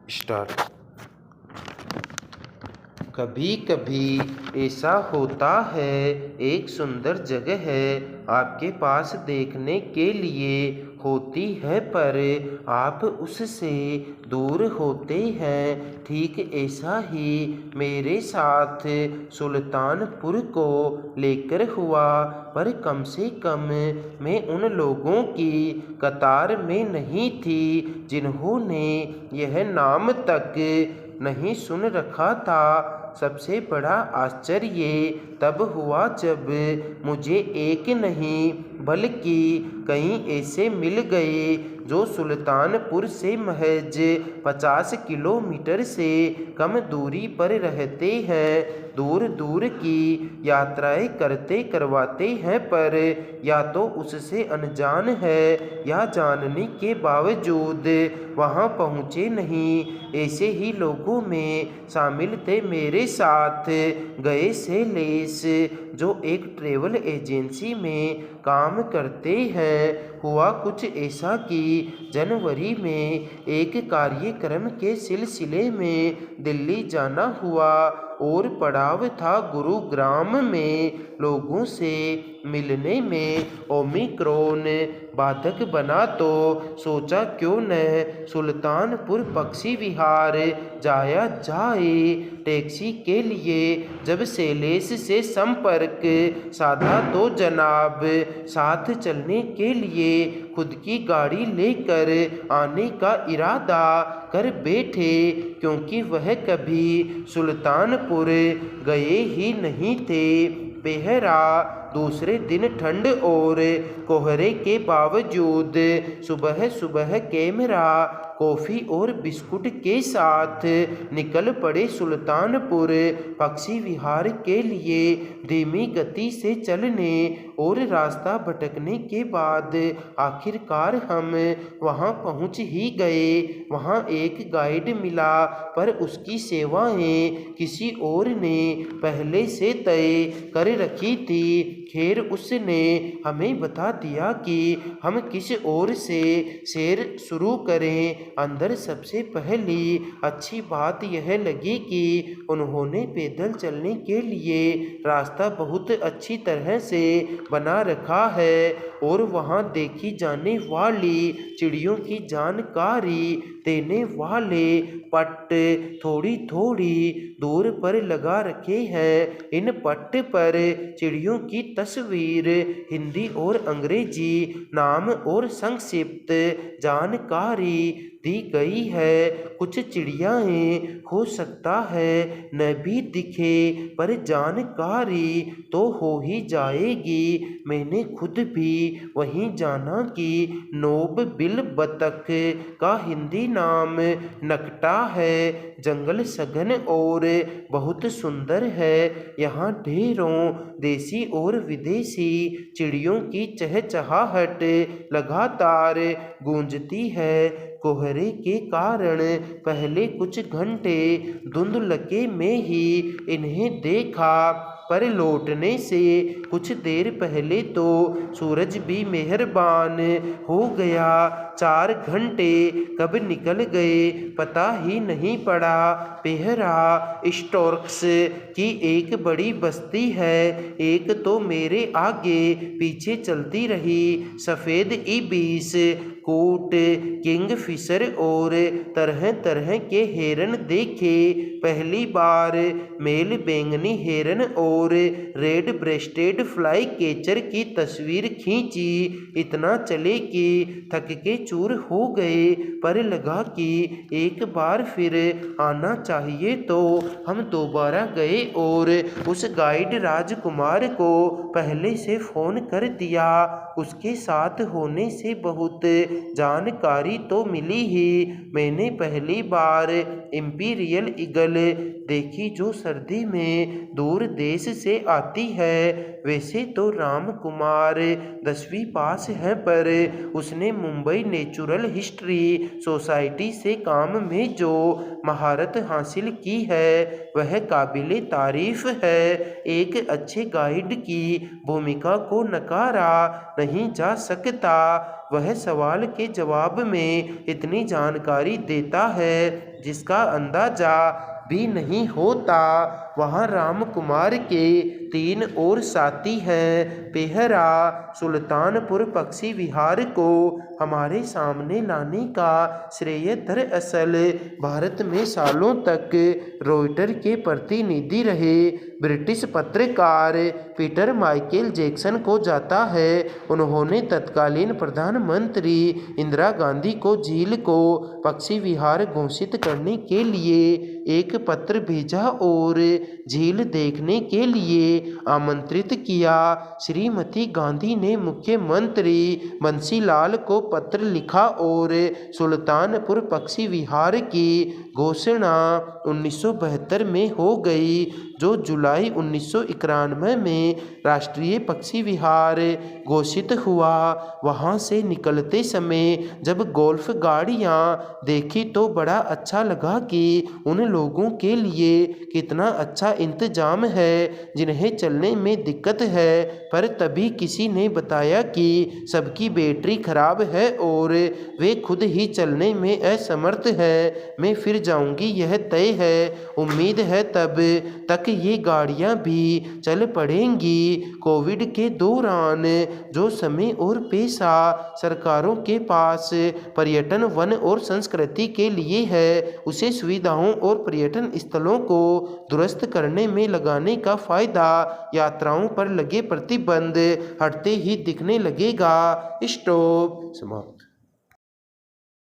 Start. कभी कभी ऐसा होता है, एक सुंदर जगह है आपके पास देखने के लिए होती है, पर आप उससे दूर होते हैं। ठीक ऐसा ही मेरे साथ सुल्तानपुर को लेकर हुआ, पर कम से कम मैं उन लोगों की कतार में नहीं थी जिन्होंने यह नाम तक नहीं सुन रखा था। सबसे बड़ा आश्चर्य तब हुआ जब मुझे एक नहीं बल्कि कई ऐसे मिल गए जो सुल्तानपुर से महज 50 किलोमीटर से कम दूरी पर रहते हैं। दूर दूर की यात्राएं करवाते हैं, पर या तो उससे अनजान है या जानने के बावजूद वहां पहुंचे नहीं। ऐसे ही लोगों में शामिल थे मेरे साथ गए सेलेस, जो एक ट्रेवल एजेंसी में काम करते हैं। हुआ कुछ ऐसा कि जनवरी में एक कार्यक्रम के सिलसिले में दिल्ली जाना हुआ और पड़ाव था गुरुग्राम में। लोगों से मिलने में ओमिक्रॉन बाधक बना, तो सोचा क्यों न सुल्तानपुर पक्षी विहार जाया जाए। टैक्सी के लिए जब सेलेस से संपर्क साधा तो जनाब साथ चलने के लिए खुद की गाड़ी लेकर आने का इरादा कर बैठे, क्योंकि वह कभी सुल्तानपुर गए ही नहीं थे। बेहरा दूसरे दिन ठंड और कोहरे के बावजूद सुबह सुबह कैमरा, कॉफ़ी और बिस्कुट के साथ निकल पड़े सुल्तानपुर पक्षी विहार के लिए। धीमी गति से चलने और रास्ता भटकने के बाद आखिरकार हम वहां पहुंच ही गए। वहां एक गाइड मिला, पर उसकी सेवाएं किसी और ने पहले से तय कर रखी थी। खैर, उसने हमें बता दिया कि हम किस ओर से सैर शुरू करें। अंदर सबसे पहली अच्छी बात यह लगी कि उन्होंने पैदल चलने के लिए रास्ता बहुत अच्छी तरह से बना रखा है, और वहां देखी जाने वाली चिड़ियों की जानकारी देने वाले पट्ट थोड़ी थोड़ी दूर पर लगा रखे हैं। इन पट्ट पर चिड़ियों की तस्वीर, हिंदी और अंग्रेजी नाम और संक्षिप्त जानकारी दी गई है। कुछ चिड़ियाएँ हो सकता है न भी दिखे, पर जानकारी तो हो ही जाएगी। मैंने खुद भी वहीं जाना कि नोब बिल बतख का हिंदी नाम नकटा है। जंगल सघन और बहुत सुंदर है। यहाँ ढेरों देसी और विदेशी चिड़ियों की चहचहाहट लगातार गूंजती है। कोहरे के कारण पहले कुछ घंटे धुंधलके में ही इन्हें देखा, पर लौटने से कुछ देर पहले तो सूरज भी मेहरबान हो गया। 4 घंटे कब निकल गए पता ही नहीं पड़ा। पेहरा स्टोर्क्स की एक बड़ी बस्ती है। एक तो मेरे आगे पीछे चलती रही। सफ़ेद इबिस, कोट, किंगफिशर और तरह तरह के हेरन देखे। पहली बार मेल बैंगनी हेरन और रेड ब्रेस्टेड फ्लाई कैचर की तस्वीर खींची। इतना चले कि थक के चूर हो गए, पर लगा कि एक बार फिर आना चाहिए, तो हम दोबारा गए और उस गाइड राजकुमार को पहले से फ़ोन कर दिया। उसके साथ होने से बहुत जानकारी तो मिली ही। मैंने पहली बार इंपीरियल ईगल देखी, जो सर्दी में दूर देश से आती है। वैसे तो राम कुमार 10वीं पास है, पर उसने मुंबई नेचुरल हिस्ट्री सोसाइटी से काम में जो महारत हासिल हासिल की है वह काबिले तारीफ है। एक अच्छे गाइड की भूमिका को नकारा नहीं जा सकता। वह सवाल के जवाब में इतनी जानकारी देता है जिसका अंदाजा भी नहीं होता। वहाँ राम कुमार के 3 और साथी हैं। पेहरा सुल्तानपुर पक्षी विहार को हमारे सामने लाने का श्रेय दरअसल भारत में सालों तक रॉयटर के प्रतिनिधि रहे ब्रिटिश पत्रकार पीटर माइकल जैक्सन को जाता है। उन्होंने तत्कालीन प्रधानमंत्री इंदिरा गांधी को झील को पक्षी विहार घोषित करने के लिए एक पत्र भेजा और झील देखने के लिए आमंत्रित किया। श्रीमती गांधी ने मुख्यमंत्री बंसीलाल को पत्र लिखा और सुल्तानपुर पक्षी विहार की घोषणा 1972 में हो गई, जो जुलाई 1991 में राष्ट्रीय पक्षी विहार घोषित हुआ। वहां से निकलते समय जब गोल्फ गाड़ियां देखी तो बड़ा अच्छा लगा कि उन लोगों के लिए कितना अच्छा इंतजाम है जिन्हें चलने में दिक्कत है। पर तभी किसी ने बताया कि सबकी बैटरी खराब है और वे खुद ही चलने में असमर्थ है। मैं फिर जाऊंगी, यह तय है। उम्मीद है तब तक ये गाड़ियां भी चल पड़ेंगी। कोविड के दौरान जो समय और पैसा सरकारों के पास पर्यटन, वन और संस्कृति के लिए है, उसे सुविधाओं और पर्यटन स्थलों को दुरुस्त करने में लगाने का फायदा यात्राओं पर लगे प्रतिबंध हटते ही दिखने लगेगा। स्टॉप समाप्त।